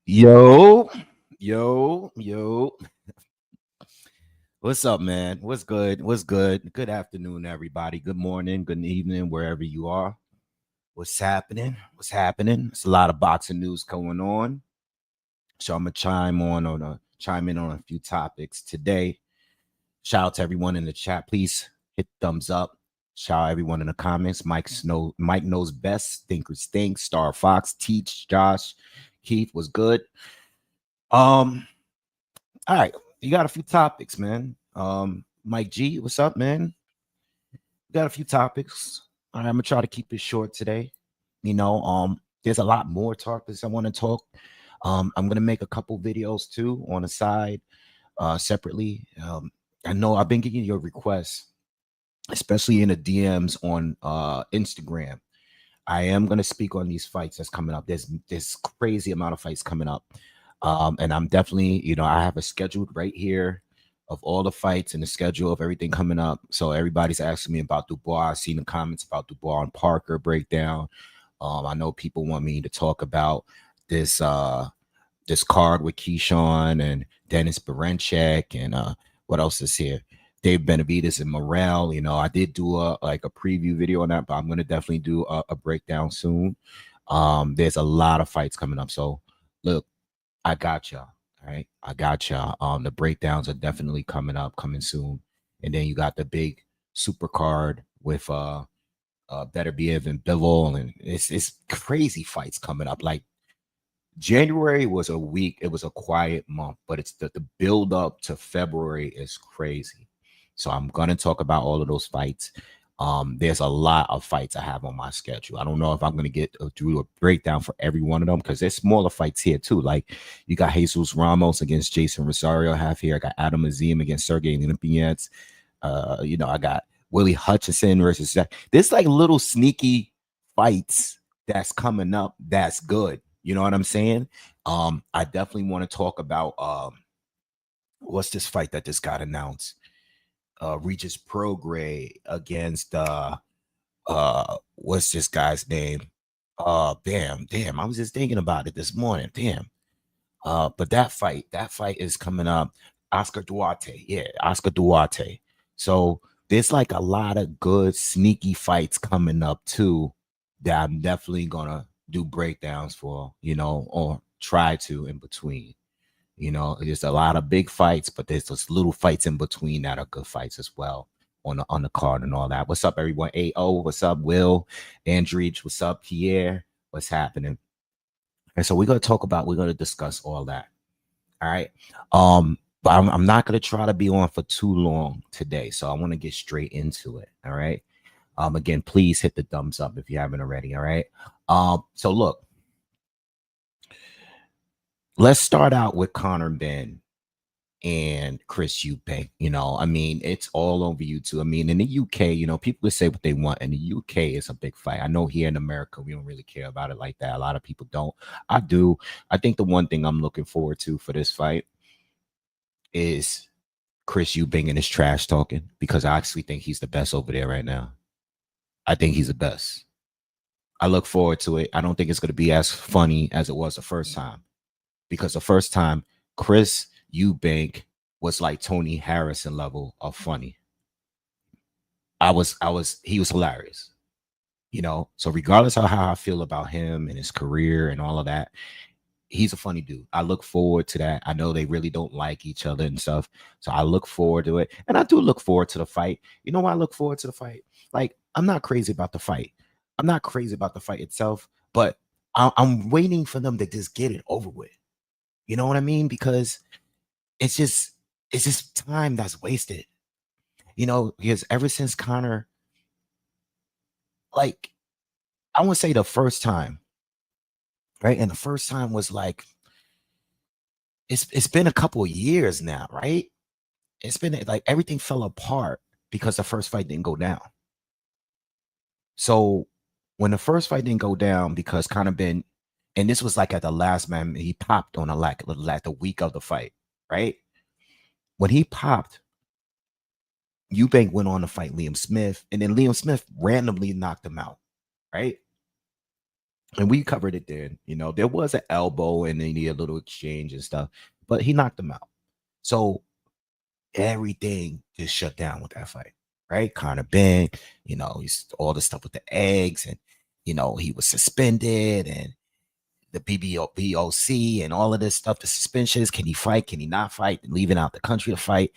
Yo, yo. What's up, man? What's good? What's good? Good afternoon, everybody. Good morning, good evening, wherever you are. What's happening? What's happening? It's a lot of boxing news going on. So I'm gonna chime in on a few topics today. Shout out to everyone in the chat. Please hit thumbs up. Shout out everyone in the comments. Mike knows best. Thinkers think. Star Fox, Teach, Josh, Keith was good. Um, All right, you got a few topics, man. Mike G, what's up, man? Got a few topics. All right, I'm gonna try to keep it short today. There's a lot more topics I want to talk. I'm gonna make a couple videos too on the side, separately. I know I've been getting your requests, especially in the DMs on Instagram. I am gonna speak on these fights that's coming up. There's crazy amount of fights coming up. And I'm definitely, I have a scheduled right here of all the fights and the schedule of everything coming up. So everybody's asking me about Dubois. I've seen the comments about Dubois and Parker breakdown. I know people want me to talk about this this card with Keyshawn and Dennis Berencek and what else is here? Dave Benavides and Morrell. I did do a preview video on that, but I'm gonna definitely do a breakdown soon. There's a lot of fights coming up. So look, I got y'all. All right. I got y'all. The breakdowns are definitely coming soon. And then you got the big super card with Better Biev and Bivol, and it's crazy fights coming up. Like January was a week, it was a quiet month, but it's the build up to February is crazy. So I'm gonna talk about all of those fights. There's a lot of fights I have on my schedule. I don't know if I'm going to get through a breakdown for every one of them because there's smaller fights here too. Like you got Jesus Ramos against Jason Rosario half here. I got Adam Azim against Sergey Olympians. I got Willie Hutchinson versus Zach. There's like little sneaky fights that's coming up. That's good. You know what I'm saying? I definitely want to talk about what's this fight that just got announced? Regis Prograis against what's this guy's name? Damn, I was just thinking about it this morning. Damn. But that fight is coming up. Oscar Duarte. Yeah, Oscar Duarte. So there's like a lot of good sneaky fights coming up too that I'm definitely gonna do breakdowns for, or try to in between. There's a lot of big fights, but there's those little fights in between that are good fights as well on the card and all that. What's up, everyone? AO, what's up, Will? Andreech, what's up, Pierre? What's happening? And so we're gonna discuss all that. All right. But I'm not gonna try to be on for too long today. So I want to get straight into it. All right. Again, please hit the thumbs up if you haven't already. All right. So look. Let's start out with Conor Benn and Chris Eubank. It's all over YouTube. In the UK, people say what they want, and the UK is a big fight. I know here in America, we don't really care about it like that. A lot of people don't. I do. I think the one thing I'm looking forward to for this fight is Chris Eubank and his trash talking, because I actually think he's the best over there right now. I think he's the best. I look forward to it. I don't think it's going to be as funny as it was the first time. Because the first time, Chris Eubank was like Tony Harrison level of funny. He was hilarious. So regardless of how I feel about him and his career and all of that, he's a funny dude. I look forward to that. I know they really don't like each other and stuff. So I look forward to it. And I do look forward to the fight. You know why I look forward to the fight? Like, I'm not crazy about the fight. I'm not crazy about the fight itself, but I'm waiting for them to just get it over with. You know what I mean? Because it's just time that's wasted. Because ever since Conor, like, I won't say the first time, right? And the first time was like, it's been a couple of years now, right? It's been like everything fell apart because the first fight didn't go down. So when the first fight didn't go down because Conor Benn, and this was like at the last man, he popped on the week of the fight, right? When he popped, Eubank went on to fight Liam Smith, and then Liam Smith randomly knocked him out, right? And we covered it then. There was an elbow and then a little exchange and stuff, but he knocked him out. So everything just shut down with that fight, right? Conor Benn, he's all the stuff with the eggs, and he was suspended, and the BOC and all of this stuff, the suspensions. Can he fight? Can he not fight? Leaving out the country to fight.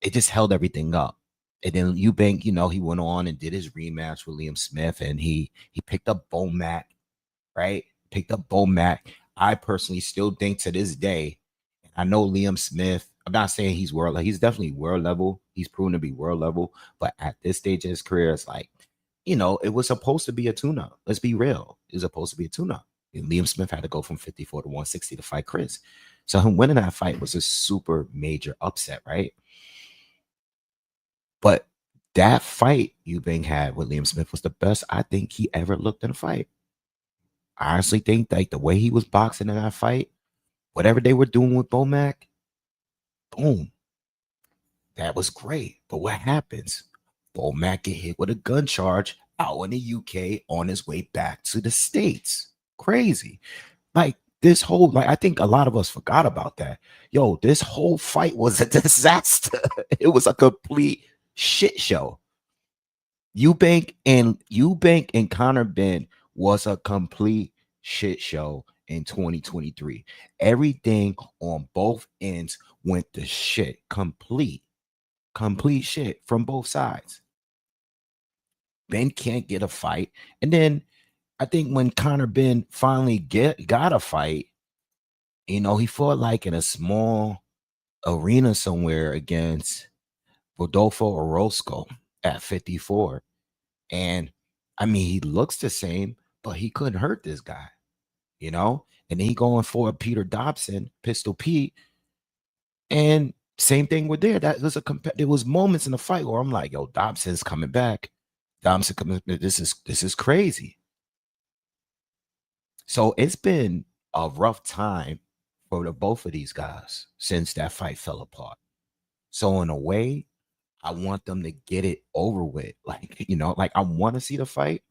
It just held everything up. And then Eubank, he went on and did his rematch with Liam Smith, and he picked up Bomac, right? Picked up Bomac. I personally still think to this day, I know Liam Smith, I'm not saying he's he's definitely world level. He's proven to be world level. But at this stage of his career, it's like, it was supposed to be a tune-up. Let's be real. It was supposed to be a tune-up. And Liam Smith had to go from 54 to 160 to fight Chris. So him winning that fight was a super major upset, right? But that fight Eubank had with Liam Smith was the best I think he ever looked in a fight. I honestly think like the way he was boxing in that fight, whatever they were doing with Bomac, boom, that was great. But what happens? Bomac get hit with a gun charge out in the UK on his way back to the States. Crazy. Like this whole, like I think a lot of us forgot about that. Yo, this whole fight was a disaster. It was a complete shit show. Eubank and Conor Benn was a complete shit show in 2023. Everything on both ends went to shit. Complete shit from both sides. Ben can't get a fight. And then I think when Conor Benn finally got a fight, he fought like in a small arena somewhere against Rodolfo Orozco at 54. And I mean, he looks the same, but he couldn't hurt this guy, And then he going for Peter Dobson, Pistol Pete. And same thing with there. That was there was moments in the fight where I'm like, yo, Dobson's coming back. Dobson coming. This is crazy. So it's been a rough time for both of these guys since that fight fell apart. So in a way, I want them to get it over with. Like, like I want to see the fight,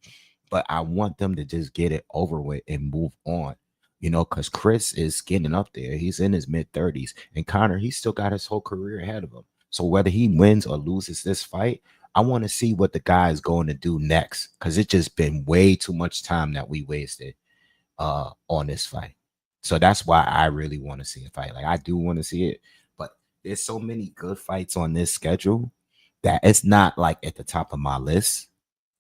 but I want them to just get it over with and move on. Because Chris is getting up there. He's in his mid-30s. And Conor, he's still got his whole career ahead of him. So whether he wins or loses this fight, I want to see what the guy is going to do next. Because it's just been way too much time that we wasted on this fight. So that's why I really want to see a fight. Like I do want to see it. But there's so many good fights on this schedule that it's not like at the top of my list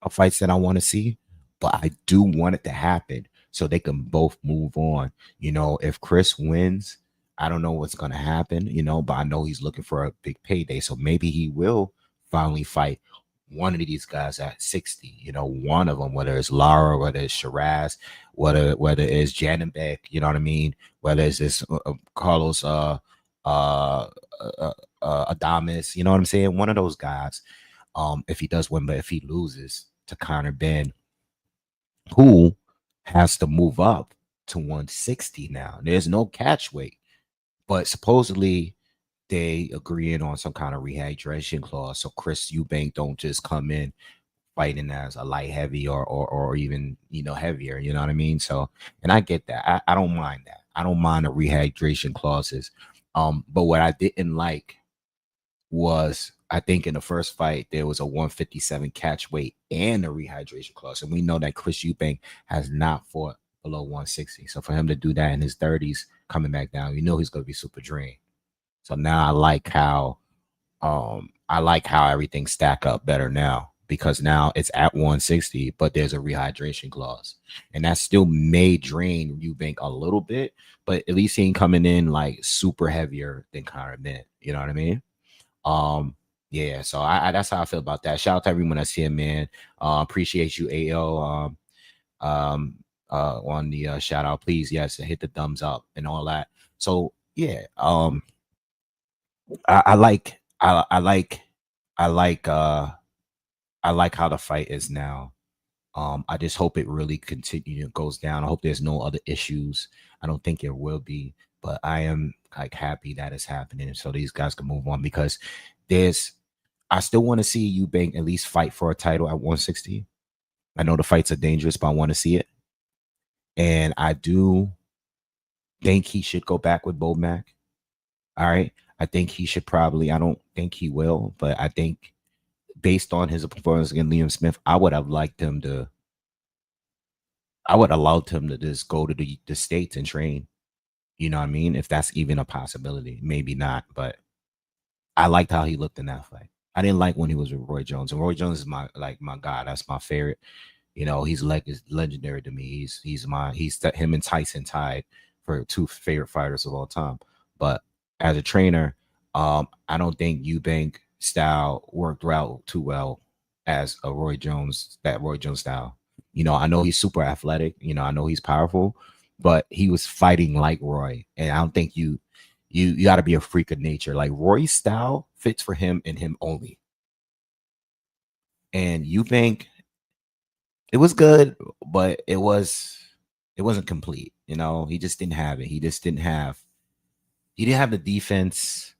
of fights that I want to see, but I do want it to happen so they can both move on. If Chris wins, I don't know what's going to happen, but I know he's looking for a big payday. So maybe he will finally fight one of these guys at 60, one of them, whether it's Lara, whether it's Shiraz, whether it's Janenbeck, you know what I mean? Whether it's this Carlos Adames, you know what I'm saying? One of those guys, if he does win, but if he loses to Conor Benn, who has to move up to 160 now. There's no catch weight, but supposedly they agreeing on some kind of rehydration clause. So Chris Eubank don't just come in fighting as a light heavy or even, heavier, you know what I mean? So, and I get that. I don't mind that. I don't mind the rehydration clauses. But what I didn't like was, I think in the first fight, there was a 157 catch weight and a rehydration clause. And we know that Chris Eubank has not fought below 160. So for him to do that in his 30s, coming back down, he's going to be super drained. So now I like how everything stack up better now, because now it's at 160, but there's a rehydration clause. And that still may drain Eubank a little bit, but at least he ain't coming in like super heavier than Conor Benn. You know what I mean? Yeah, so I that's how I feel about that. Shout out to everyone that's here, man. Appreciate you, AO. On the shout out, please, yes, hit the thumbs up and all that. So yeah, I like how the fight is now. I just hope it really goes down. I hope there's no other issues. I don't think there will be, but I am like happy that it's happening, so these guys can move on, because I still want to see Eubank at least fight for a title at 160. I know the fights are dangerous, but I want to see it. And I do think he should go back with Bomac. All right. I think he should probably, I don't think he will, but I think based on his performance against Liam Smith, I would have liked him to, I would have allowed him to just go to the States and train. You know what I mean? If that's even a possibility. Maybe not, but I liked how he looked in that fight. I didn't like when he was with Roy Jones. And Roy Jones is my guy. That's my favorite. You know, he's legendary to me. He's him and Tyson tied for two favorite fighters of all time. But as a trainer, I don't think Eubank style worked out too well as a Roy Jones, that Roy Jones style. You know, I know he's super athletic. You know, I know he's powerful, but he was fighting like Roy, and I don't think you got to be a freak of nature. Like Roy's style fits for him and him only. And Eubank, it was good, but it wasn't complete. You know, he just didn't have it. He didn't have the defense.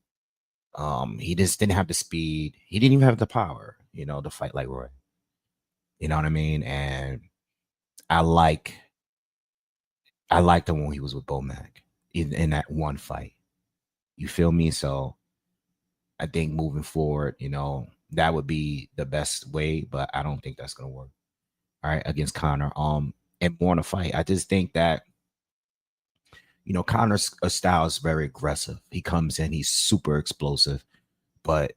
He just didn't have the speed. He didn't even have the power, you know, to fight like Roy. You know what I mean? And I like I liked him when he was with Bomac in that one fight. You feel me? So I think moving forward, you know, that would be the best way, but I don't think that's gonna work. All right, against Connor. And more in a fight. I just think that, you know, Connor's style is very aggressive. He comes in, he's super explosive, but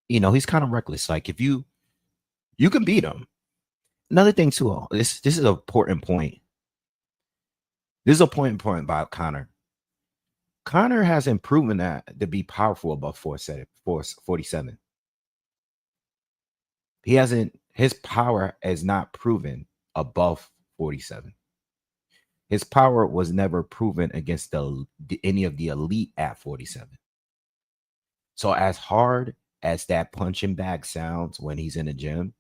you know, he's kind of reckless. Like if you can beat him. Another thing too, this is an important point. This is a point important about Connor. Connor hasn't proven that to be powerful above 47. He hasn't, his power is not proven above 47. His power was never proven against any of the elite at 47. So as hard as that punching bag sounds when he's in the gym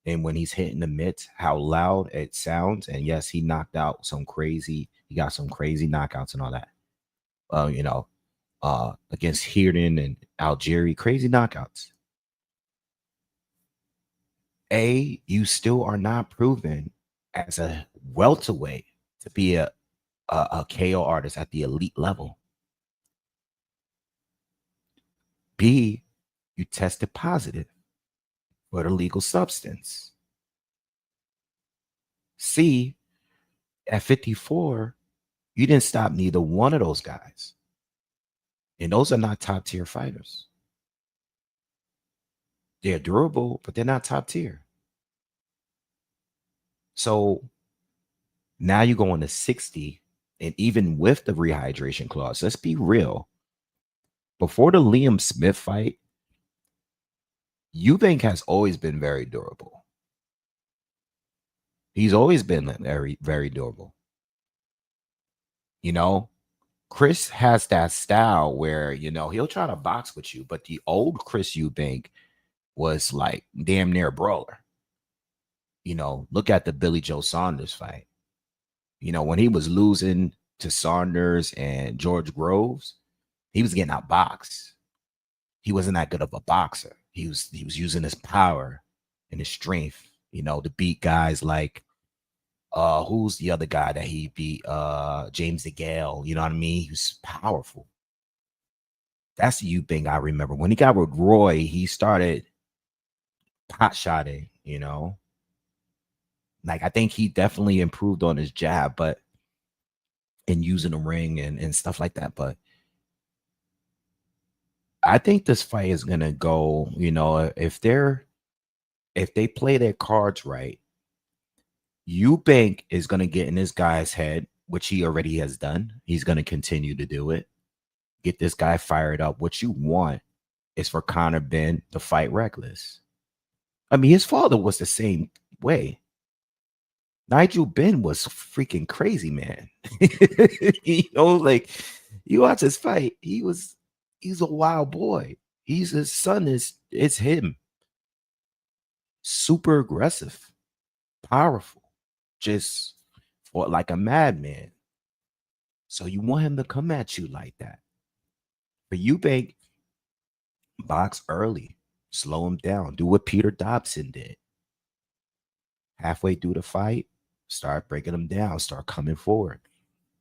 and when he's hitting the mitts, how loud it sounds. And yes, he got some crazy knockouts and all that. You know, against Hearden and Algieri, crazy knockouts. You still are not proven as a welterweight to be a KO artist at the elite level. B, you tested positive for the legal substance. C, at 54, you didn't stop neither one of those guys. And those are not top tier fighters. They're durable, but they're not top tier. So now you go on to 60, and even with the rehydration clause, let's be real. Before the Liam Smith fight, Eubank has always been very durable. He's always been very, very durable. You know, Chris has that style where, you know, he'll try to box with you, but the old Chris Eubank was like damn near a brawler. You know, look at the Billy Joe Saunders fight. You know, when he was losing to Saunders and George Groves, he was getting outboxed. He wasn't that good of a boxer. He was using his power and his strength, you know, to beat guys like who's the other guy that he beat? James DeGale, you know what I mean? He was powerful. That's the Eubank I remember. When he got with Roy, he started pot shotting, you know. Like I think he definitely improved on his jab, but in using the ring and stuff like that. But I think this fight is gonna go, you know, if they play their cards right, Eubank is gonna get in this guy's head, which he already has done. He's gonna continue to do it. Get this guy fired up. What you want is for Conor Benn to fight reckless. I mean, his father was the same way. Nigel Benn was freaking crazy, man. You know, like you watch his fight, he's a wild boy. His son it's him. Super aggressive, powerful, just for like a madman. So you want him to come at you like that. But Eubank, box early, slow him down. Do what Peter Dobson did. Halfway through the fight, Start breaking them down. Start coming forward.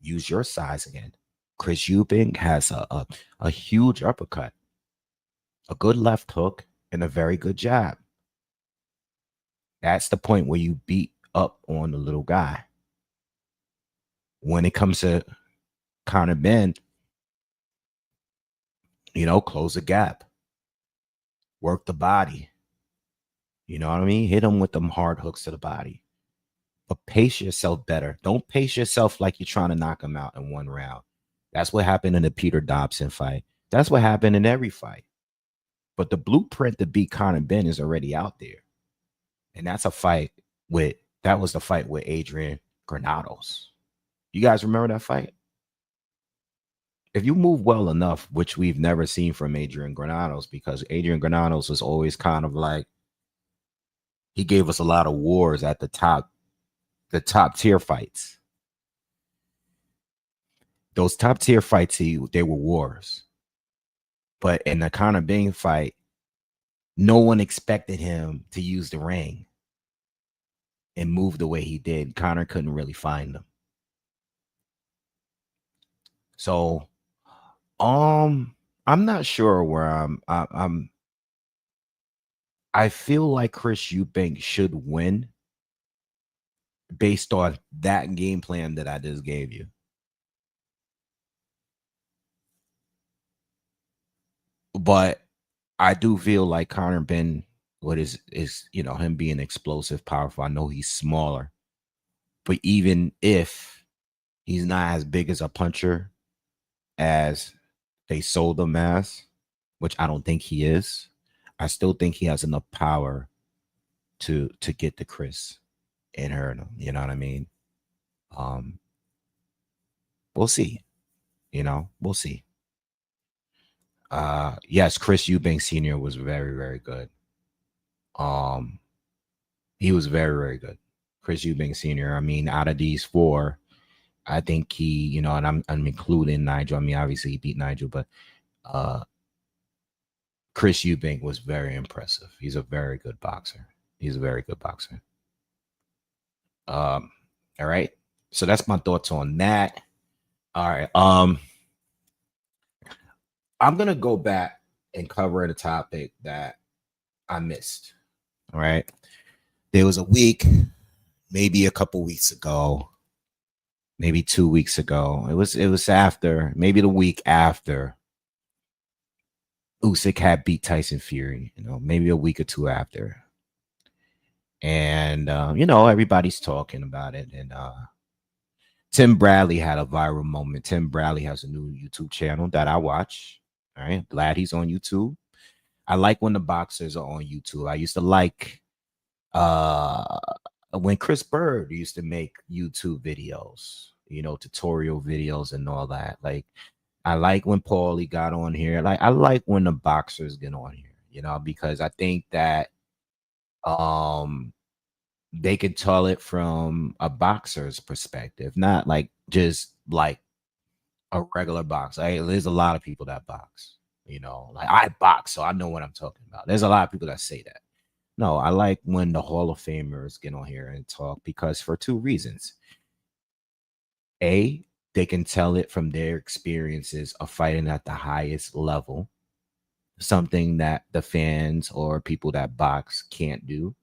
Use your size again. Chris Eubank has a huge uppercut, a good left hook, and a very good jab. That's the point where you beat up on the little guy. When it comes to Conor Benn, close the gap, work the body. You know what I mean? Hit him with them hard hooks to the body. But pace yourself better. Don't pace yourself like you're trying to knock him out in one round. That's what happened in the Peter Dobson fight. That's what happened in every fight. But the blueprint to beat Conor Benn is already out there. And that was the fight with Adrian Granados. You guys remember that fight? If you move well enough, which we've never seen from Adrian Granados, because Adrian Granados was always kind of like, he gave us a lot of wars at the top tier fights. Those top tier fights, they were wars. But in the Conor Benn fight, no one expected him to use the ring and move the way he did. Conor couldn't really find them. So, I'm not sure where I feel like Chris Eubank should win based on that game plan that I just gave you. But I do feel like Conor Benn, him being explosive, powerful. I know he's smaller, but even if he's not as big as a puncher as they sold him as, which I don't think he is, I still think he has enough power to get to Chris and hurt him. You know what I mean? We'll see. We'll see. Yes, Chris Eubank Sr. was very, very good. He was very, very good. Chris Eubank Sr. I mean, out of these four, I think he, and I'm including Nigel. I mean, obviously he beat Nigel, but Chris Eubank was very impressive. He's a very good boxer. All right. So that's my thoughts on that. All right. I'm gonna go back and cover the topic that I missed. All right. There was a week, maybe a couple weeks ago, maybe 2 weeks ago. It was after, maybe the week after Usyk had beat Tyson Fury, maybe a week or two after. And everybody's talking about it. And Tim Bradley had a viral moment. Tim Bradley has a new YouTube channel that I watch. All right. Glad he's on YouTube. I like when the boxers are on YouTube. I used to like when Chris Bird used to make YouTube videos, tutorial videos and all that. Like, I like when Paulie got on here. Like, I like when the boxers get on here, because I think that they could tell it from a boxer's perspective, not like just like a regular boxer. There's a lot of people that box, like I box, so I know what I'm talking about. There's a lot of people that say that. No, I like when the Hall of Famers get on here and talk, because for two reasons. A, they can tell it from their experiences of fighting at the highest level, something that the fans or people that box can't do.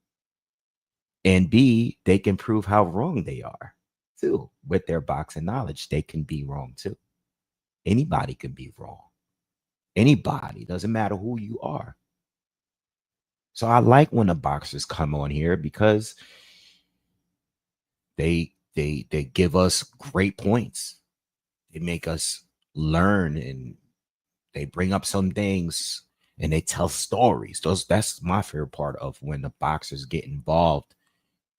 And B, they can prove how wrong they are too. With their boxing knowledge, they can be wrong too. Anybody can be wrong. Anybody, doesn't matter who you are. So I like when the boxers come on here, because they give us great points. They make us learn, and they bring up some things, and they tell stories. That's my favorite part of when the boxers get involved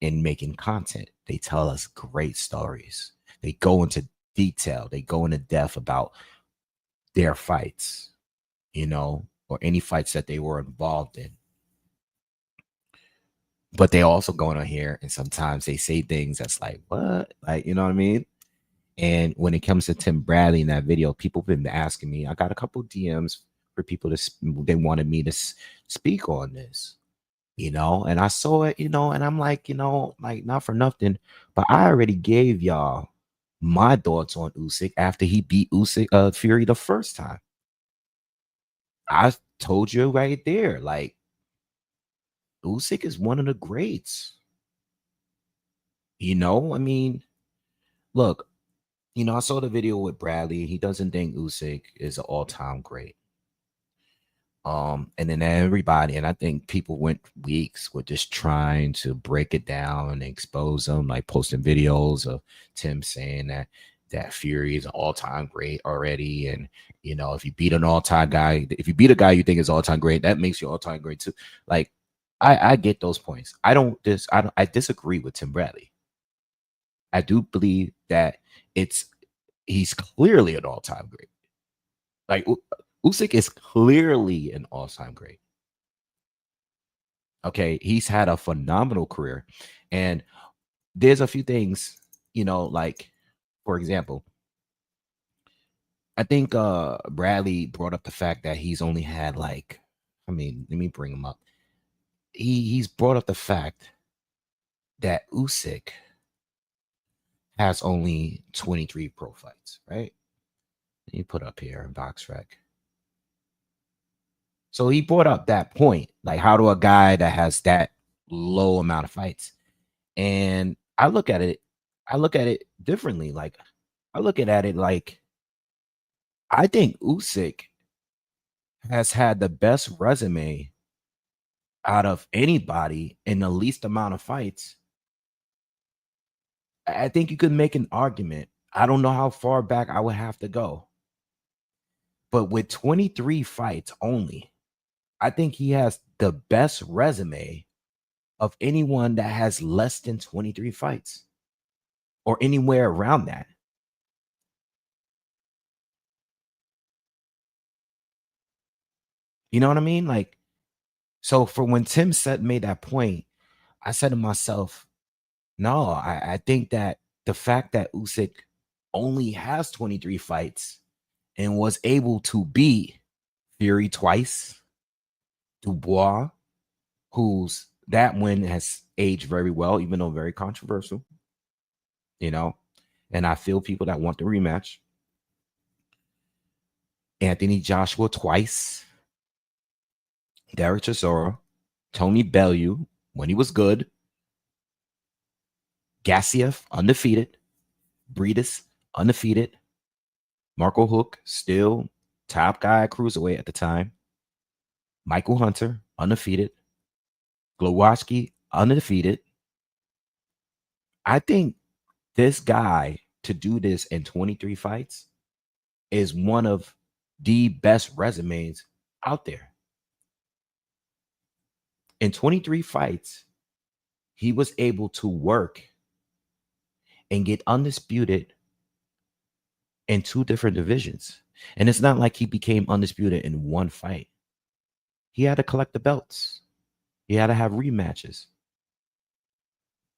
in making content. They tell us great stories. They go into detail. They go into depth about their fights, or any fights that they were involved in. But they also go on here, and sometimes they say things that's like, what? Like, you know what I mean? And when it comes to Tim Bradley in that video, people have been asking me. I got a couple DMs for people they wanted me to speak on this. And I saw it, and I'm like, like not for nothing, but I already gave y'all my thoughts on Usyk after he beat Fury the first time. I told you right there, like Usyk is one of the greats. I mean, look, I saw the video with Bradley. He doesn't think Usyk is an all-time great. And then everybody, and I think people went weeks with just trying to break it down and expose them, like posting videos of Tim saying that Fury is an all-time great already. And if you beat an all-time guy, if you beat a guy you think is all-time great, that makes you all-time great too. Like, I get those points. I disagree with Tim Bradley. I do believe that he's clearly an all-time great. Like Usyk is clearly an all-time great. Okay, he's had a phenomenal career. And there's a few things, like, for example, I think Bradley brought up the fact that he's only had let me bring him up. He's brought up the fact that Usyk has only 23 pro fights, right? You put up here in BoxRec. So he brought up that point, like how do a guy that has that low amount of fights? And I look at it differently. Like I look at it like I think Usyk has had the best resume out of anybody in the least amount of fights. I think you could make an argument. I don't know how far back I would have to go. But with 23 fights only, I think he has the best resume of anyone that has less than 23 fights or anywhere around that. You know what I mean? Like, so for when Tim made that point, I said to myself, no, I think that the fact that Usyk only has 23 fights and was able to beat Fury twice, Dubois, who's that win has aged very well, even though very controversial, and I feel people that want the rematch. Anthony Joshua twice, Derek Chisora, Tony Bellew when he was good, Gassiev undefeated, Breedis undefeated, Marco Hook still top guy at cruiserweight at the time, Michael Hunter undefeated, Glowacki undefeated. I think this guy to do this in 23 fights is one of the best resumes out there. In 23 fights, he was able to work and get undisputed in 2 different divisions. And it's not like he became undisputed in one fight. He had to collect the belts. He had to have rematches.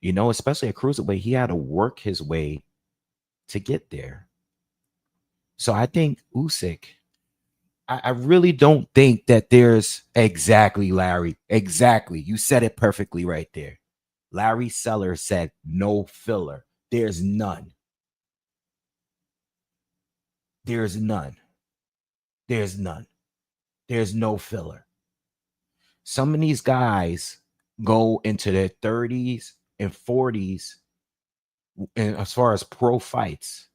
Especially at cruiserweight, he had to work his way to get there. So I think Usyk, I really don't think that there's exactly, Larry. Exactly. You said it perfectly right there. Larry Seller said no filler. There's none. There's none. There's none. There's no filler. Some of these guys go into their 30s and 40s and as far as pro fights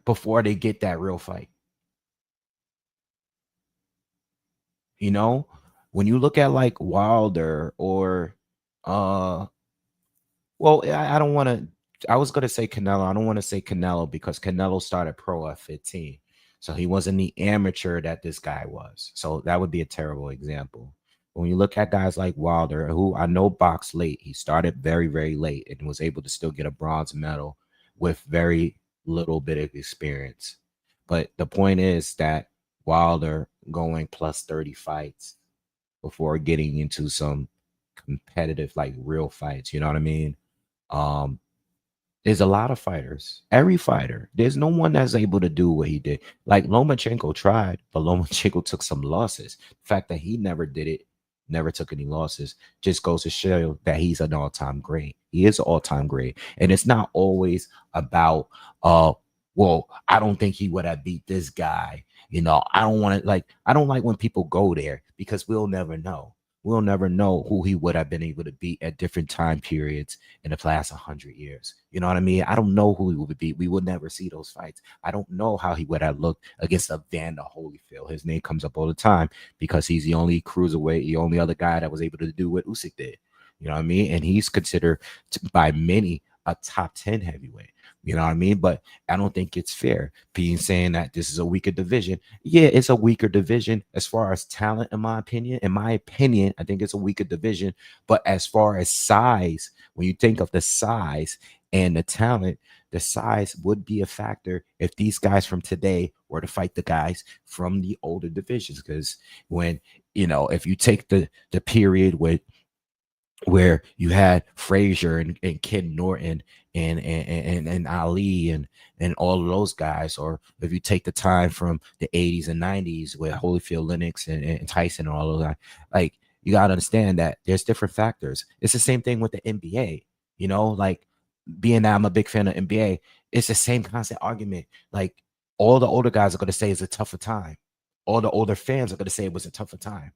before they get that real fight. When you look at like Wilder or I don't want to, I was going to say Canelo. I don't want to say Canelo because Canelo started pro at 15. So he wasn't the amateur that this guy was. So that would be a terrible example. When you look at guys like Wilder, who I know boxed late, he started very, very late and was able to still get a bronze medal with very little bit of experience. But the point is that Wilder going plus 30 fights before getting into some competitive, like real fights, you know what I mean? There's a lot of fighters. Every fighter. There's no one that's able to do what he did. Like Lomachenko tried, but Lomachenko took some losses. The fact that he never did it, never took any losses, just goes to show that he's an all-time great. He is an all-time great. And it's not always about well, I don't think he would have beat this guy. I don't want to I don't like when people go there because we'll never know. We'll never know who he would have been able to beat at different time periods in the past 100 years. You know what I mean? I don't know who he would beat. We would never see those fights. I don't know how he would have looked against Evander Holyfield. His name comes up all the time because he's the only cruiserweight, the only other guy that was able to do what Usyk did. You know what I mean? And he's considered by many a top 10 heavyweight. You know what I mean? But I don't think it's fair being saying that this is a weaker division. Yeah, it's a weaker division as far as talent, in my opinion. In my opinion, I think it's a weaker division. But as far as size, when you think of the size and the talent, the size would be a factor if these guys from today were to fight the guys from the older divisions. Because when, if you take the period where you had Frazier and Ken Norton and Ali and all of those guys, or if you take the time from the 80s and 90s with Holyfield, Lennox and Tyson and all of that, like you got to understand that there's different factors. It's the same thing with the NBA, like being that I'm a big fan of NBA, it's the same constant argument. Like all the older guys are going to say it's a tougher time. All the older fans are going to say it was a tougher time,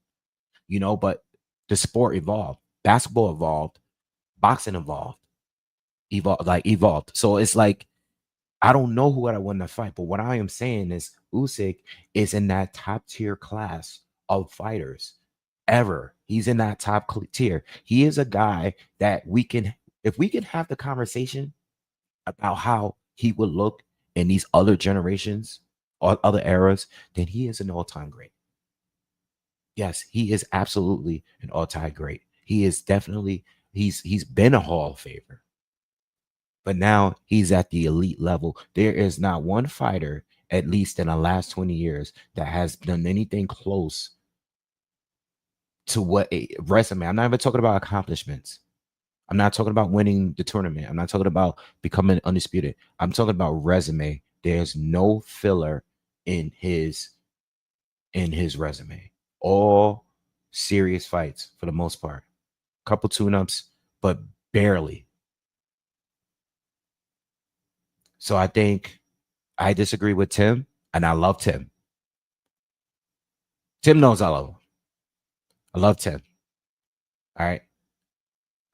but the sport evolved. Basketball evolved, boxing evolved. So it's like, I don't know who I won that fight, but what I am saying is Usyk is in that top tier class of fighters ever. He's in that top tier. He is a guy that if we can have the conversation about how he would look in these other generations or other eras, then he is an all-time great. Yes, he is absolutely an all-time great. He is definitely, he's been a Hall of Famer, but now he's at the elite level. There is not one fighter, at least in the last 20 years, that has done anything close to what a resume. I'm not even talking about accomplishments. I'm not talking about winning the tournament. I'm not talking about becoming undisputed. I'm talking about resume. There's no filler in his resume. All serious fights for the most part. Couple tune-ups, but barely. So I think I disagree with Tim, and I love Tim. Tim knows I love him. I love Tim. All right.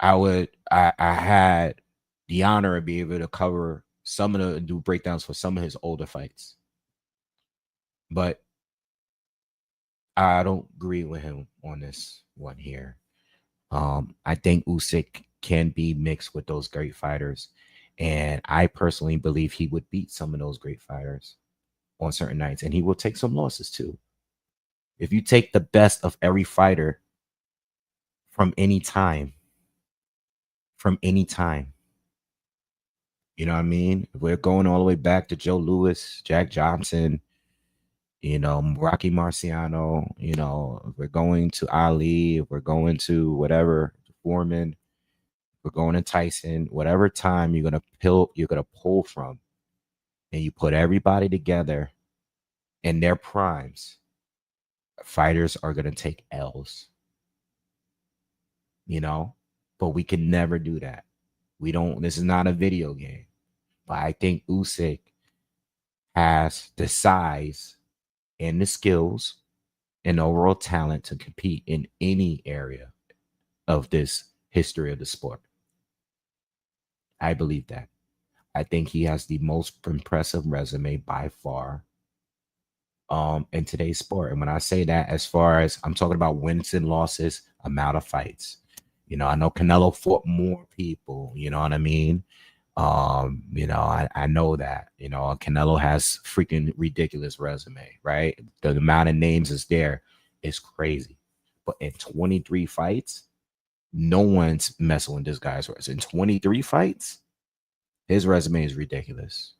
I had the honor of being able to cover do breakdowns for some of his older fights. But I don't agree with him on this one here. I think Usyk can be mixed with those great fighters. And I personally believe he would beat some of those great fighters on certain nights. And he will take some losses too. If you take the best of every fighter from any time, you know what I mean? If we're going all the way back to Joe Louis, Jack Johnson, Rocky Marciano, if we're going to Ali, if we're going to whatever, Foreman, we're going to Tyson, whatever time you're gonna pull from, and you put everybody together in their primes, fighters are gonna take L's. But we can never do that. This is not a video game. But I think Usyk has the size and the skills and overall talent to compete in any area of this history of the sport. I believe that. I think he has the most impressive resume by far in today's sport. And when I say that, as far as I'm talking about wins and losses, amount of fights. I know Canelo fought more people, you know what I mean? I know that, Canelo has freaking ridiculous resume, right? The amount of names is there is crazy. But in 23 fights, no one's messing with this guy's resume. In 23 fights, his resume is ridiculous.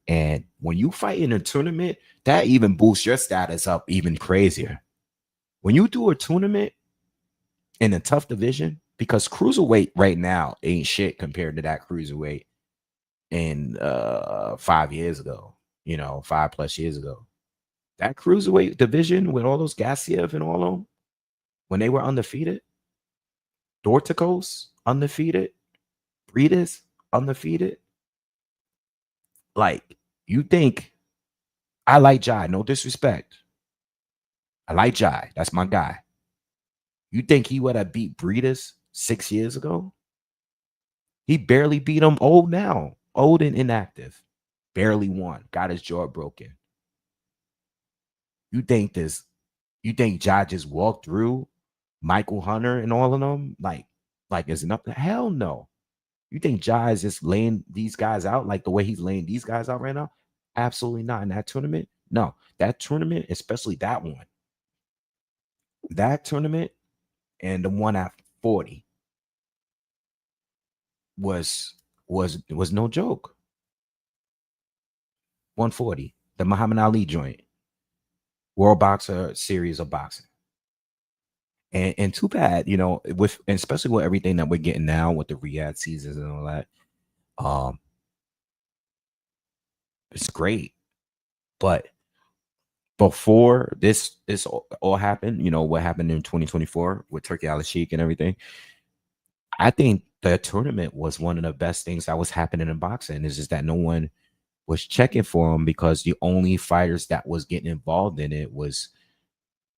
And when you fight in a tournament, that even boosts your status up even crazier. When you do a tournament in a tough division, because cruiserweight right now ain't shit compared to that cruiserweight in 5 years ago, 5+ years ago. That cruiserweight division with all those Gassiev and all of them, when they were undefeated, Dorticos undefeated, Breeders undefeated. Like, you think I like Jai, no disrespect. I like Jai. That's my guy. You think he would have beat Breeders 6 years ago? He barely beat him old now, old and inactive. Barely won. Got his jaw broken. You think Jai just walked through Michael Hunter and all of them? Like is nothing? Hell no. You think Jai is just laying these guys out like the way he's laying these guys out right now? Absolutely not. In that tournament, no. That tournament, especially that one, that tournament and the one at 40 was no joke. 140, the Muhammad Ali joint, World Boxer Series of Boxing. And too bad, with especially with everything that we're getting now with the Riyadh seasons and all that. It's great, but before this all happened, what happened in 2024 with Turkey Al Sheikh and everything, I think the tournament was one of the best things that was happening in boxing. It's just that no one was checking for him because the only fighters that was getting involved in it was,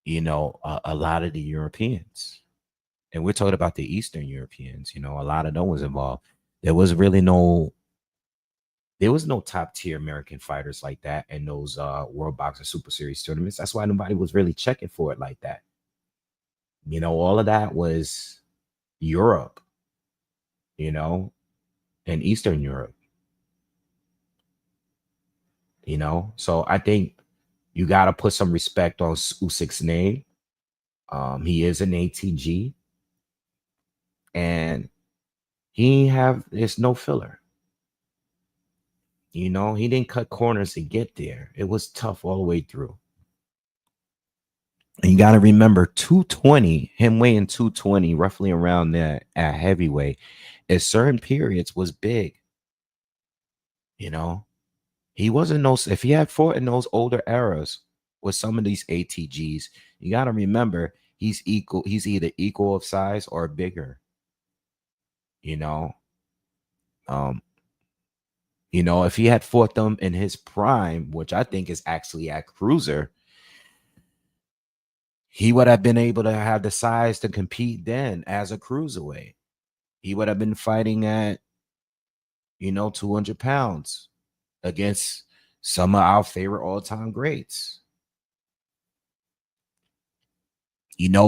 a lot of the Europeans. And we're talking about the Eastern Europeans, a lot of them was involved. There was no top tier American fighters like that in those World Boxing Super Series tournaments. That's why nobody was really checking for it like that. All of that was Europe, and Eastern Europe. So I think you got to put some respect on Usyk's name. He is an ATG, and there's no filler. He didn't cut corners to get there. It was tough all the way through. And you got to remember 220, him weighing 220, roughly around there at heavyweight, at certain periods was big. He wasn't if he had fought in those older eras with some of these ATGs, you got to remember he's either equal of size or bigger. If he had fought them in his prime, which I think is actually at cruiser, he would have been able to have the size to compete then as a cruiserweight. He would have been fighting at, 200 pounds against some of our favorite all-time greats.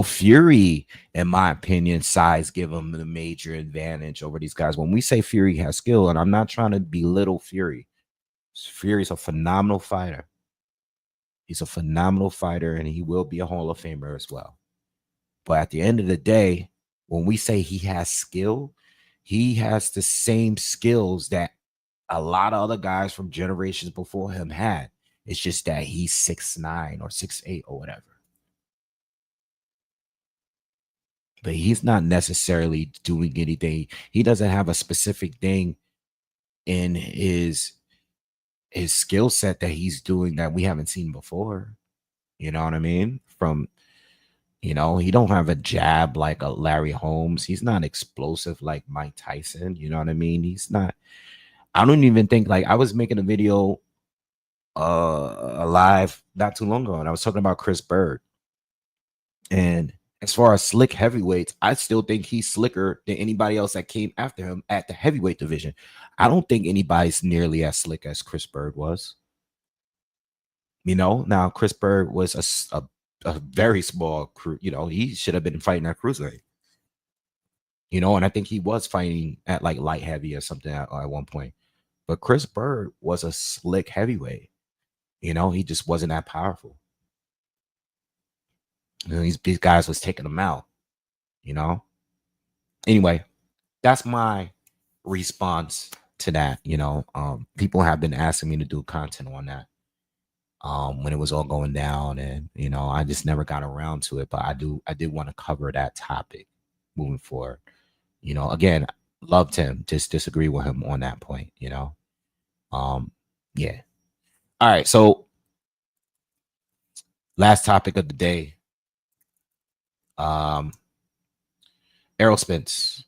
Fury, in my opinion, size give him the major advantage over these guys. When we say Fury has skill, and I'm not trying to belittle Fury. Fury's a phenomenal fighter. He's a phenomenal fighter, and he will be a Hall of Famer as well. But at the end of the day, when we say he has skill, he has the same skills that a lot of other guys from generations before him had. It's just that he's 6'9" or 6'8" or whatever. But he's not necessarily doing anything. He doesn't have a specific thing in his skill set that he's doing that we haven't seen before. You know what I mean? He don't have a jab like a Larry Holmes. He's not explosive like Mike Tyson. You know what I mean? He's not. I don't even think, like, I was making a video live not too long ago, and I was talking about Chris Bird. And as far as slick heavyweights, I still think he's slicker than anybody else that came after him at the heavyweight division. I don't think anybody's nearly as slick as Chris Bird was. Now Chris Bird was a very small crew. He should have been fighting at cruiserweight. And I think he was fighting at like light heavy or something at one point. But Chris Bird was a slick heavyweight. He just wasn't that powerful. These guys was taking him out. Anyway, that's my response to that. People have been asking me to do content on that when it was all going down, and I just never got around to it. But I did want to cover that topic moving forward. You know, again, loved him. Just disagree with him on that point. You know, yeah. All right. So last topic of the day. Errol Spence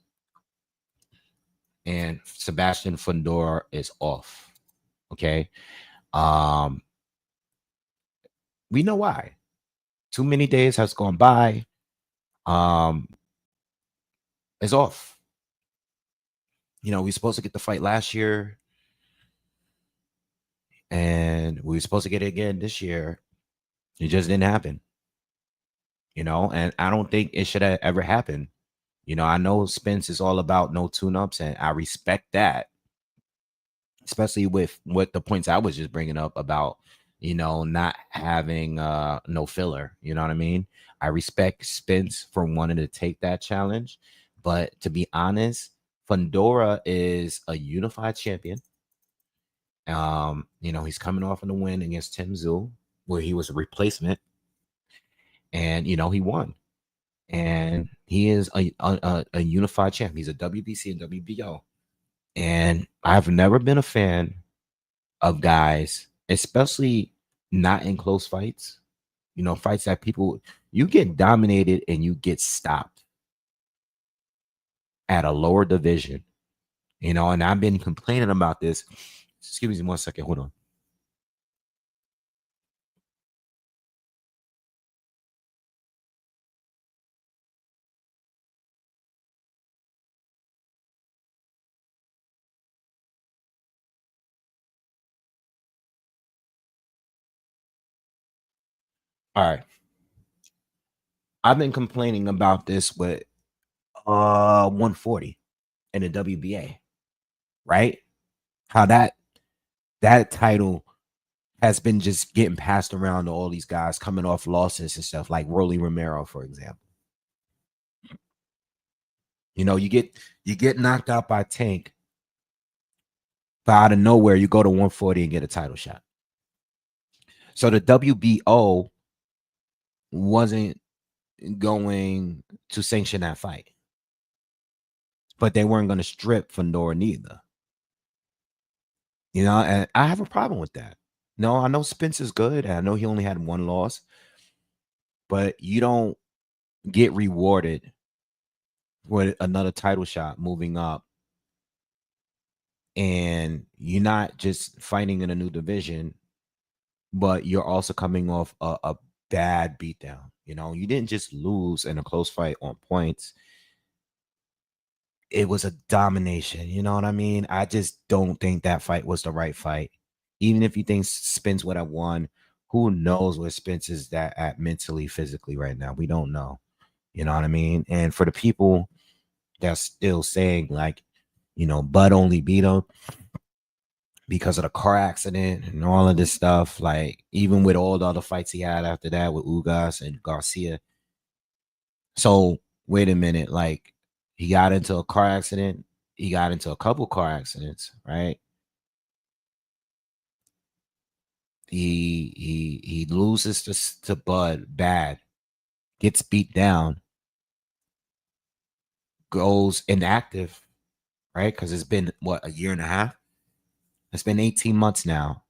and Sebastian Fundora is off. Okay. We know why. Too many days has gone by. Is off. You know, we were supposed to get the fight last year, and we were supposed to get it again this year. It just didn't happen. You know, and I don't think it should have ever happened. You know, I know Spence is all about no tune-ups, and I respect that, especially with what the points I was just bringing up about, you know, not having no filler. You know what I mean? I respect Spence for wanting to take that challenge, but to be honest, Fundora is a unified champion. You know, he's coming off in the win against Tim Tszyu, where he was a replacement, and you know, he won. And he is a unified champ. He's a WBC and WBO. And I've never been a fan of guys, especially not in close fights. You know, fights that people, you get dominated and you get stopped at a lower division. You know, and I've been complaining about this. Excuse me 1 second. Hold on. All right. I've been complaining about this with 140 in the WBA, right? How that title has been just getting passed around to all these guys coming off losses and stuff, like Rolly Romero, for example. You know, you get knocked out by Tank, but out of nowhere, you go to 140 and get a title shot. So the WBO wasn't going to sanction that fight, but they weren't going to strip Fundora neither. You know, and I have a problem with that. No, I know Spence is good, and I know he only had one loss, but you don't get rewarded with another title shot moving up, and you're not just fighting in a new division, but you're also coming off a bad beatdown. You know, you didn't just lose in a close fight on points. It was a domination. You know what I mean? I just don't think that fight was the right fight. Even if you think Spence would have won, who knows where Spence is at mentally, physically right now? We don't know. You know what I mean? And for the people that's still saying, like, you know, Bud only beat him because of the car accident and all of this stuff, like, even with all the other fights he had after that with Ugas and Garcia. So wait a minute, like, he got into a car accident. He got into a couple car accidents, right? He loses to Bud bad, gets beat down, goes inactive, right? Because it's been what, a year and a half? It's been 18 months now.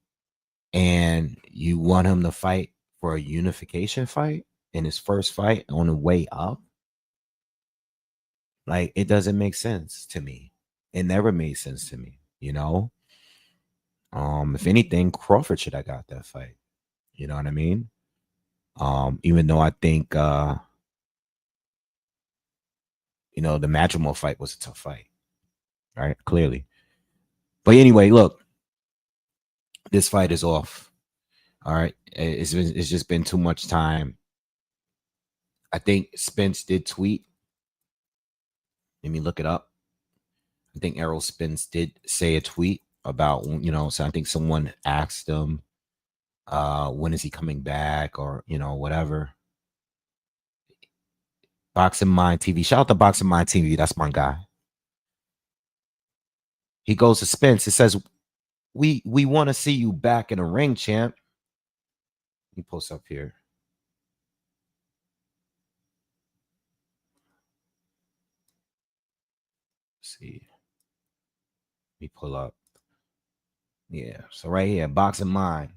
And you want him to fight for a unification fight in his first fight on the way up? Like, it doesn't make sense to me. It never made sense to me, you know? If anything, Crawford should have got that fight. You know what I mean? Even though I think you know, the Matrimonial fight was a tough fight, right? Clearly. But anyway, look, this fight is off. All right. It's just been too much time. I think Spence did tweet. Let me look it up. I think Errol Spence did say a tweet about, you know, so I think someone asked him, when is he coming back, or, you know, whatever. Boxing Mind TV. Shout out to Boxing Mind TV. That's my guy. He goes to Spence. It says, we want to see you back in the ring, champ. He posts up here. Let me pull up. Yeah. So right here, Boxing Mind.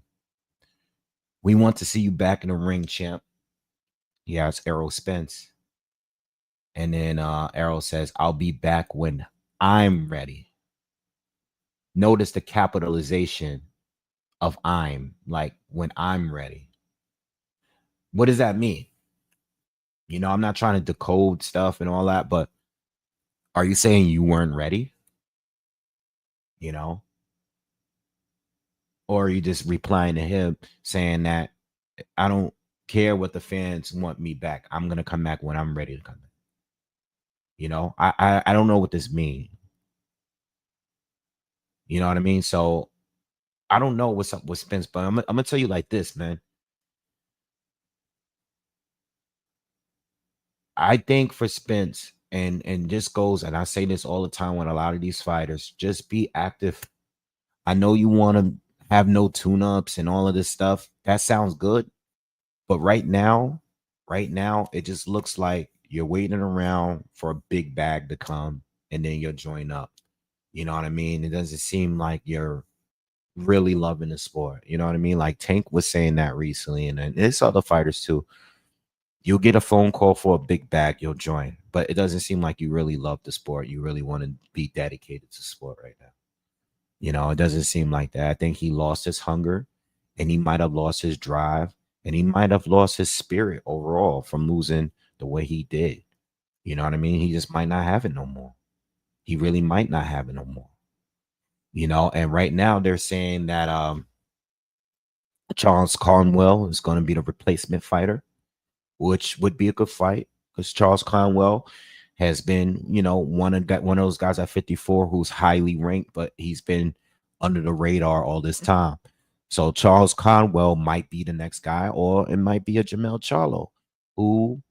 We want to see you back in the ring, champ. Yeah, it's Errol Spence. And then Errol says, I'll be back when I'm ready. Notice the capitalization of I'm, like when I'm ready. What does that mean? You know, I'm not trying to decode stuff and all that, but are you saying you weren't ready? You know, or are you just replying to him saying that I don't care what the fans want me back. I'm gonna come back when I'm ready to come back. You know, I don't know what this means. You know what I mean? So I don't know what's up with Spence, but I'm gonna tell you like this, man. I think for Spence, and this goes, and I say this all the time with a lot of these fighters, just be active. I know you want to have no tune-ups and all of this stuff. That sounds good. But right now, it just looks like you're waiting around for a big bag to come and then you'll join up. You know what I mean? It doesn't seem like you're really loving the sport. You know what I mean? Like Tank was saying that recently, and then there's other fighters too. You'll get a phone call for a big bag, you'll join. But it doesn't seem like you really love the sport. You really want to be dedicated to sport right now. You know, it doesn't seem like that. I think he lost his hunger and he might have lost his drive and he might have lost his spirit overall from losing the way he did. You know what I mean? He just might not have it no more. He really might not have it no more. You know, and right now they're saying that Charles Conwell is going to be the replacement fighter, which would be a good fight because Charles Conwell has been, you know, one of those guys at 54 who's highly ranked, but he's been under the radar all this time. So Charles Conwell might be the next guy, or it might be a Jamel Charlo, who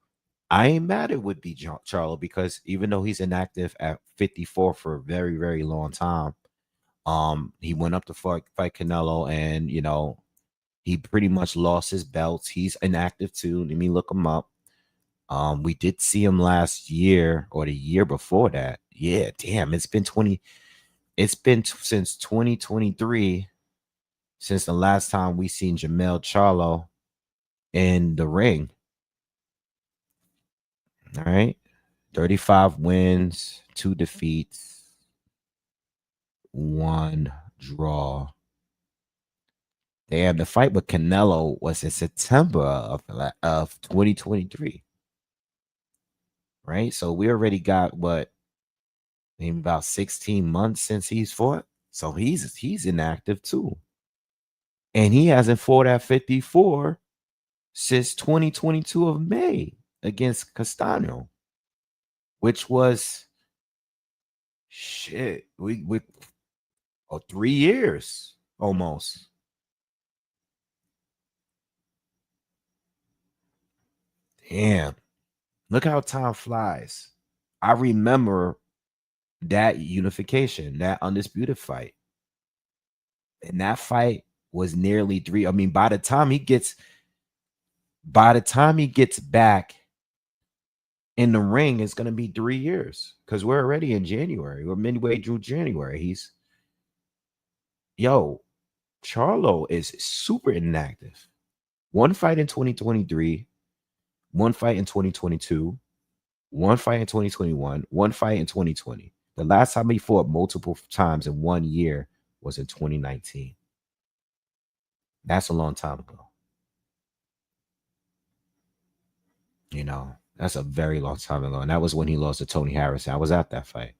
I ain't mad at would be Charlo because even though he's inactive at 54 for a very, very long time, he went up to fight Canelo, and you know, he pretty much lost his belts. He's inactive too. Let me look him up. We did see him last year or the year before that. Yeah, damn, it's been since 2023 since the last time we seen Jamel Charlo in the ring. All right. 35 wins, 2 defeats, 1 draw. Damn, the fight with Canelo was in September of 2023. Right? So we already got what, maybe about 16 months since he's fought. So he's inactive too. And he hasn't fought at 54 since 2022 of May against Castano, which was shit. We 3 years almost. Damn. Look how time flies. I remember that unification, that undisputed fight. And that fight was nearly 3. I mean, by the time he gets back in the ring, it's gonna be 3 years because we're already in January. We're midway through January. Charlo is super inactive. 1 fight in 2023, 1 fight in 2022, 1 fight in 2021, 1 fight in 2020. The last time he fought multiple times in 1 year was in 2019. That's a long time ago. You know, that's a very long time ago. And that was when he lost to Tony Harrison. I was at that fight.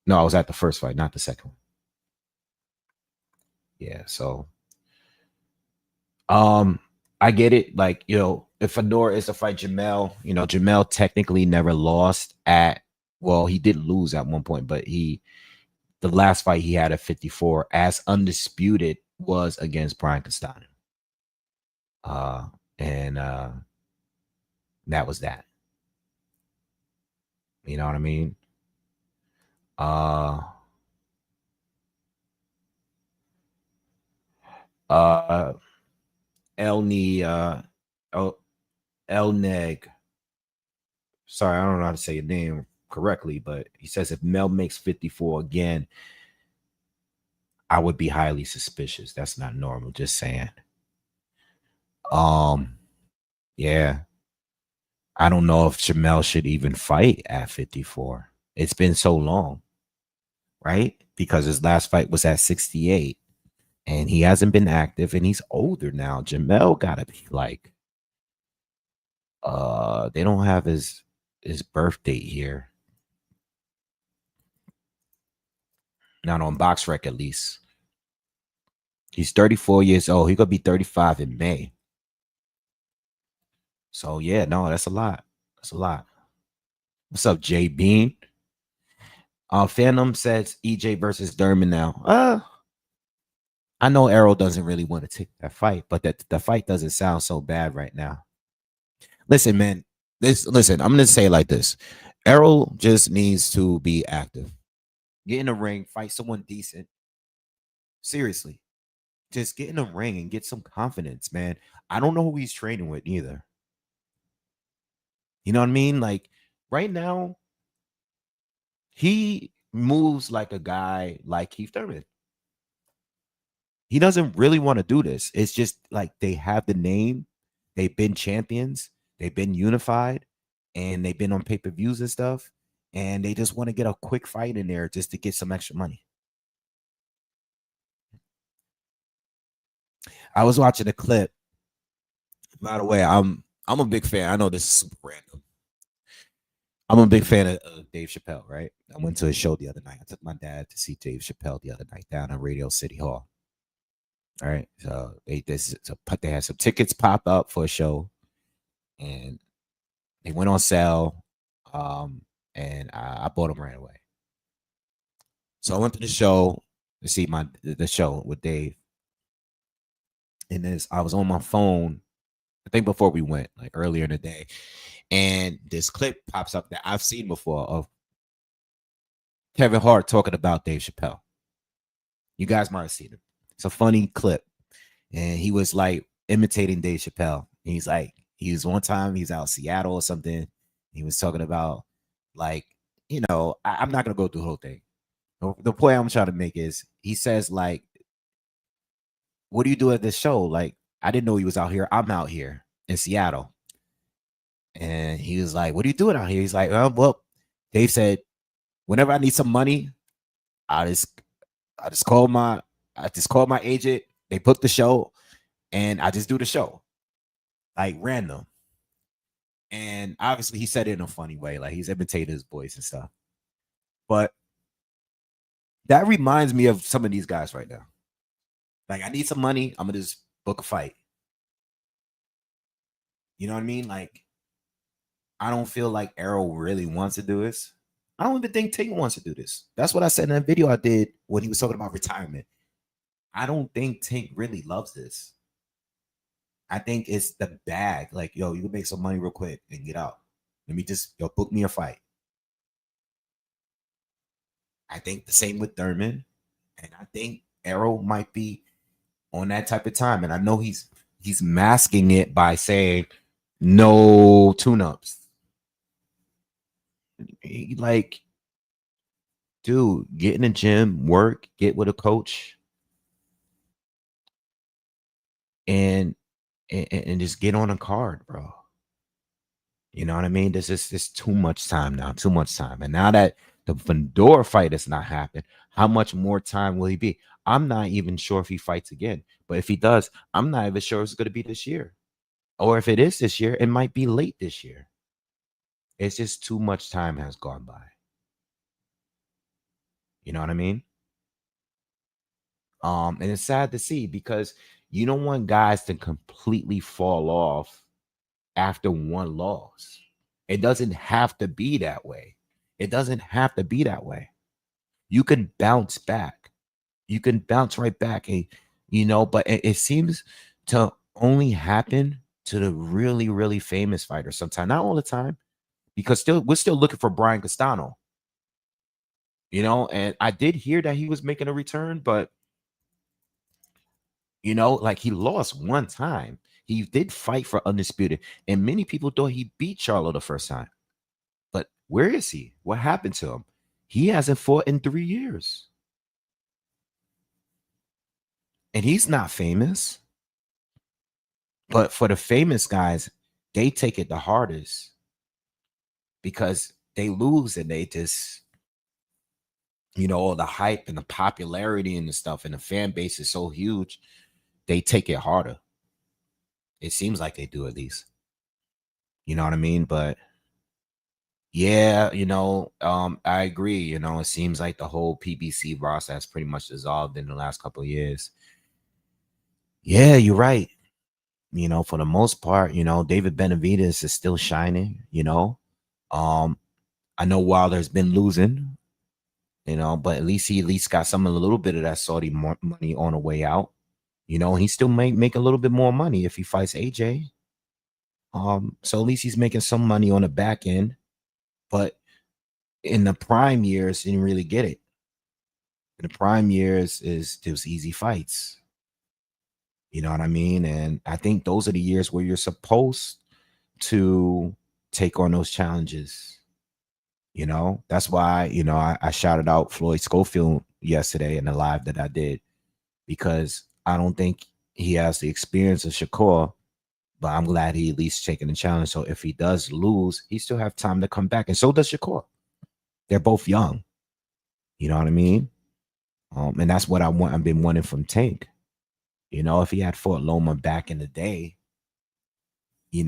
No, I was at the first fight, not the second one. Yeah, so I get it. Like, you know, if Fundora is to fight Jamel, you know, Jamel technically never lost he did lose at one point, but the last fight he had at 54 as undisputed was against Brian Castano. And that was that. You know what I mean? El Neg. Sorry, I don't know how to say your name correctly, but he says if Mel makes 54 again, I would be highly suspicious. That's not normal. Just saying. Yeah. I don't know if Jamel should even fight at 54. It's been so long, right? Because his last fight was at 68 and he hasn't been active and he's older now. Jamel gotta be like, they don't have his birth date here. Not on BoxRec at least. He's 34 years old. He gonna be 35 in May. So yeah, no, that's a lot. That's a lot. What's up, Jay Bean? Phantom says EJ versus Derman now. I know Errol doesn't really want to take that fight, but the fight doesn't sound so bad right now. Listen, man. Listen, I'm gonna say it like this. Errol just needs to be active. Get in the ring, fight someone decent. Seriously. Just get in the ring and get some confidence, man. I don't know who he's training with either. You know what I mean? Like right now, he moves like a guy like Keith Thurman. He doesn't really want to do this. It's just like they have the name, they've been champions, they've been unified, and they've been on pay-per-views and stuff. And they just want to get a quick fight in there just to get some extra money. I was watching a clip. By the way, I'm a big fan. I know this is super random. I'm a big fan of Dave Chappelle, right? I went to a show the other night. I took my dad to see Dave Chappelle the other night down at Radio City Hall. All right. So they had some tickets pop up for a show and they went on sale. And I bought them right away. So I went to the show to see the show with Dave. And I was on my phone, I think before we went, like earlier in the day. And this clip pops up that I've seen before of Kevin Hart talking about Dave Chappelle. You guys might have seen it. It's a funny clip. And he was like imitating Dave Chappelle. And he's like, one time he's out in Seattle or something. He was talking about like, you know, I'm not going to go through the whole thing. The point I'm trying to make is he says like, what do you do at this show? Like, I didn't know he was out here. I'm out here in Seattle. And he was like, what are you doing out here? He's like, well, Dave said, whenever I need some money, I just call my agent. They book the show and I just do the show. Like random. And obviously he said it in a funny way. Like he's imitated his voice and stuff. But that reminds me of some of these guys right now. Like, I need some money. I'm going to just book a fight. You know what I mean? Like, I don't feel like Errol really wants to do this. I don't even think Tank wants to do this. That's what I said in that video I did when he was talking about retirement. I don't think Tank really loves this. I think it's the bag. Like, yo, you can make some money real quick and get out. Let me just, book me a fight. I think the same with Thurman. And I think Errol might be on that type of time. And I know he's masking it by saying no tune-ups. Like, dude, get in the gym, work, get with a coach, and just get on a card, bro. You know what I mean? This is too much time now, too much time. And now that the Fundora fight has not happened, how much more time will he be? I'm not even sure if he fights again. But if he does, I'm not even sure it's going to be this year. Or if it is this year, it might be late this year. It's just too much time has gone by. You know what I mean? And it's sad to see because you don't want guys to completely fall off after one loss. It doesn't have to be that way. It doesn't have to be that way. You can bounce back. You can bounce right back. And, but it seems to only happen to the really, really famous fighters sometimes. Not all the time, because we're still looking for Brian Castano. And I did hear that he was making a return, but like he lost one time. He did fight for Undisputed, and many people thought he beat Charlo the first time. But where is he? What happened to him? He hasn't fought in 3 years. And he's not famous, but for the famous guys, they take it the hardest because they lose and they just, all the hype and the popularity and the stuff and the fan base is so huge, they take it harder. It seems like they do, at least. You know what I mean? But yeah, I agree. It seems like the whole PBC roster has pretty much dissolved in the last couple of years. Yeah, you're right. For the most part, David Benavidez is still shining, I know Wilder's been losing, but at least he got some a little bit of that Saudi money on the way out. He still may make a little bit more money if he fights AJ. So at least he's making some money on the back end. But in the prime years, he didn't really get it. In the prime years there's easy fights. You know what I mean? And I think those are the years where you're supposed to take on those challenges. That's why, I shouted out Floyd Schofield yesterday in the live that I did, because I don't think he has the experience of Shakur, but I'm glad he at least taking the challenge. So if he does lose, he still have time to come back. And so does Shakur. They're both young. You know what I mean? And that's what I've been wanting from Tank. If he had fought Loma back in the day, he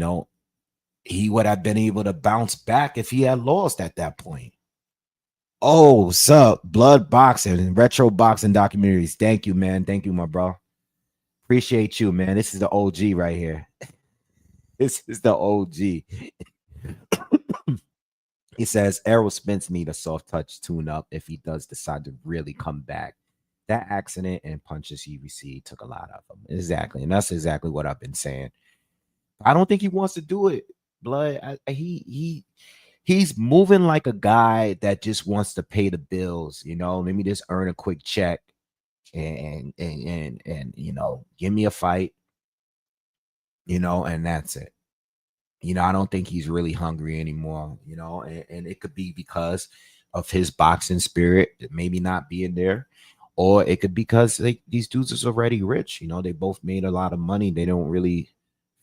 would have been able to bounce back if he had lost at that point. Oh, sup, Blood Boxing and Retro Boxing Documentaries. Thank you, man. Thank you, my bro. Appreciate you, man. This is the OG right here. This is the OG. He says Errol Spence need a soft touch tune up if he does decide to really come back. That accident and punches he received took a lot out of him. Exactly. And that's exactly what I've been saying. I don't think he wants to do it. Blood. He's moving like a guy that just wants to pay the bills, maybe just earn a quick check and give me a fight, and that's it. I don't think he's really hungry anymore, and it could be because of his boxing spirit maybe not being there, or it could be because these dudes are already rich. They both made a lot of money. They don't really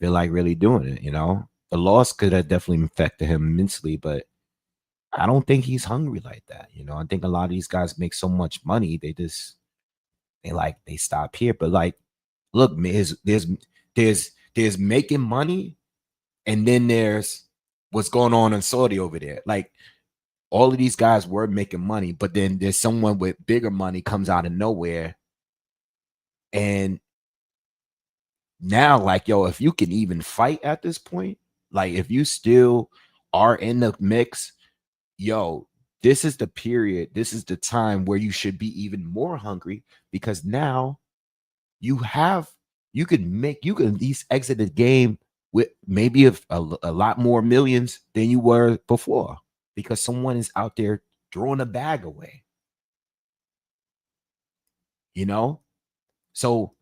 feel like really doing it. The loss could have definitely affected him mentally, but I don't think he's hungry like that. I think a lot of these guys make so much money, they stop here. But look, man, there's making money, and then there's what's going on in Saudi over there. Like, all of these guys were making money, but then there's someone with bigger money comes out of nowhere. And now, yo, if you can even fight at this point, if you still are in the mix, yo, this is the period, this is the time where you should be even more hungry, because now you can at least exit the game with maybe a lot more millions than you were before, because someone is out there throwing a bag away. So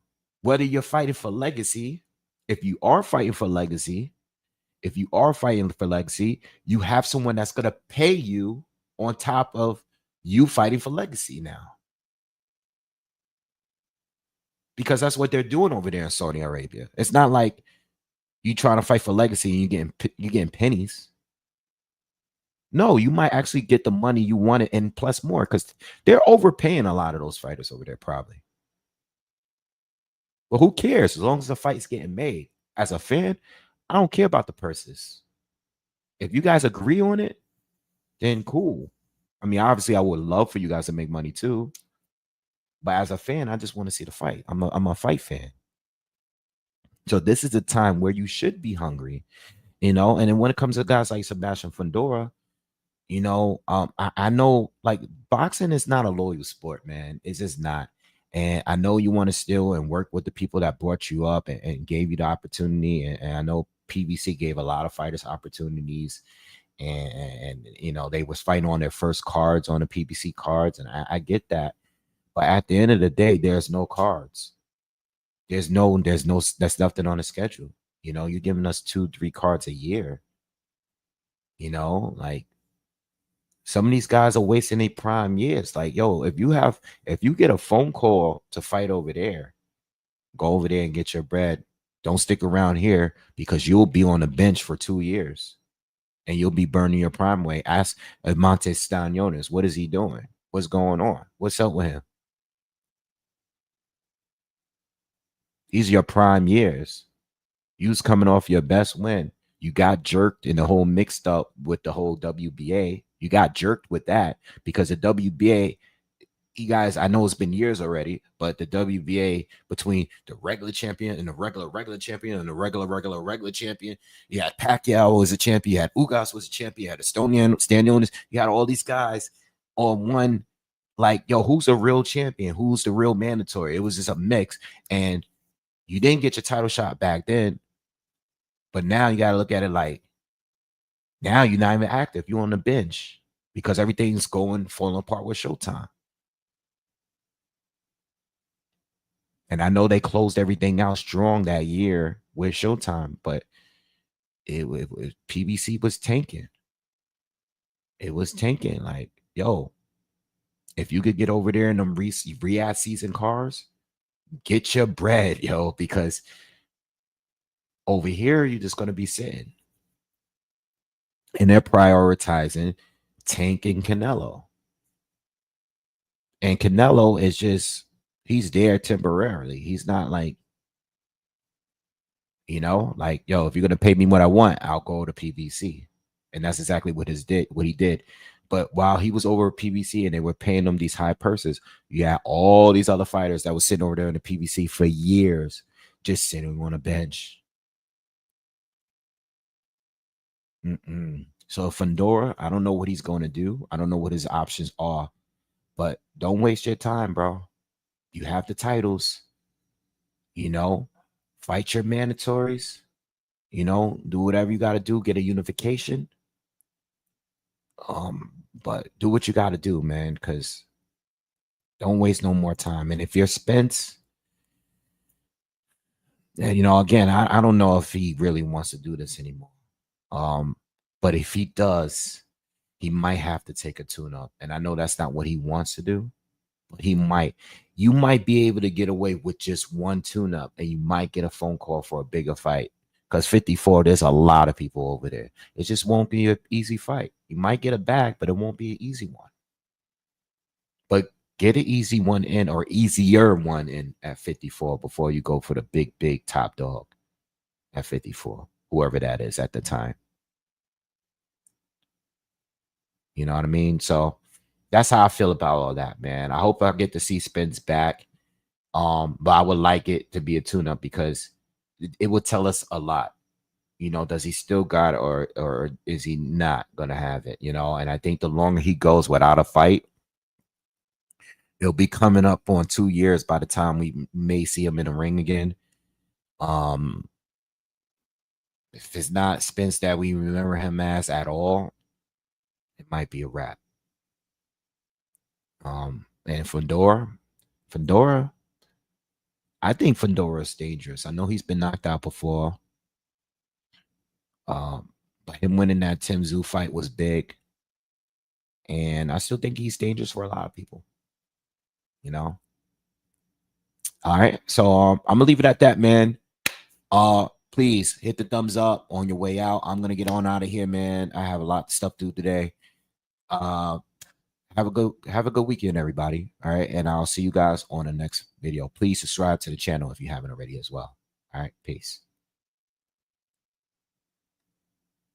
whether you're fighting for legacy, if you are fighting for legacy, you have someone that's going to pay you on top of you fighting for legacy now. Because that's what they're doing over there in Saudi Arabia. It's not like you trying to fight for legacy and you're getting pennies. No, you might actually get the money you wanted and plus more, because they're overpaying a lot of those fighters over there probably. But who cares? As long as the fight's getting made. As a fan, I don't care about the purses. If you guys agree on it, then cool. I mean, obviously, I would love for you guys to make money too. But as a fan, I just want to see the fight. I'm a fight fan. So this is the time where you should be hungry, And then when it comes to guys like Sebastian Fundora, I know boxing is not a loyal sport, man. It's just not. And I know you want to still and work with the people that brought you up and gave you the opportunity. And I know PBC gave a lot of fighters opportunities. And they was fighting on their first cards on the PBC cards. And I get that. But at the end of the day, there's no cards. There's that's nothing on the schedule. You're giving us 2-3 cards a year. Some of these guys are wasting their prime years. Yo, if you get a phone call to fight over there, Go over there and get your bread. Don't stick around here because you'll be on the bench for 2 years and you'll be burning your prime away. Ask Montes Stanionis, what is he doing? What's going on? What's up with him? These are your prime years. You was coming off your best win. You got jerked in the whole mixed up with the whole WBA. You got jerked with that because the WBA, you guys, I know it's been years already, but the WBA between the regular champion and the regular champion and the regular champion, you had Pacquiao was a champion, you had Ugas was a champion, you had Stanionis, you had all these guys on one, like, yo, who's a real champion? Who's the real mandatory? It was just a mix, and you didn't get your title shot back then, but now you got to look at it like, now you're not even active. You're on the bench because everything's falling apart with Showtime. And I know they closed everything out strong that year with Showtime, but PBC was tanking. It was tanking. Like, yo, if you could get over there in them Riyadh season cars, get your bread, yo, because over here, you're just going to be sitting. And they're prioritizing Tank and Canelo. And Canelo is just, he's there temporarily. He's not like, you know, like, yo, if you're going to pay me what I want, I'll go to PBC. And that's exactly what he did. But while he was over at PBC and they were paying him these high purses, you had all these other fighters that were sitting over there in the PBC for years, just sitting on a bench. So Fundora, I don't know what he's going to do. I don't know what his options are, but don't waste your time, bro. You have the titles, you know, fight your mandatories, you know, do whatever you got to do, get a unification. But do what you got to do, man, because don't waste no more time. And if you're Spence, you know, again, I don't know if he really wants to do this anymore. But if he does, he might have to take a tune-up. And I know that's not what he wants to do, but he might. You might be able to get away with just one tune-up, and you might get a phone call for a bigger fight. Because 54, there's a lot of people over there. It just won't be an easy fight. You might get a bag, but it won't be an easy one. But get an easy one in, or easier one in at 54 before you go for the big top dog at 54, whoever that is at the time. You know what I mean? So that's how I feel about all that, man. I hope I get to see Spence back. But I would like it to be a tune-up because it would tell us a lot. You know, does he still got it, or is he not gonna have it? You know, and I think the longer he goes without a fight, it'll be coming up on 2 years by the time we may see him in a ring again. If it's not Spence that we remember him as at all, it might be a wrap. And Fundora, I think Fundora is dangerous. I know he's been knocked out before. But him winning that Tim Tszyu fight was big. And I still think he's dangerous for a lot of people. You know? All right. So I'm gonna leave it at that, man. Please hit the thumbs up on your way out. I'm gonna get on out of here, man. I have a lot of stuff to do today. Have a good weekend, everybody. All right, and I'll see you guys on the next video. Please subscribe to the channel if you haven't already as well. All right, peace.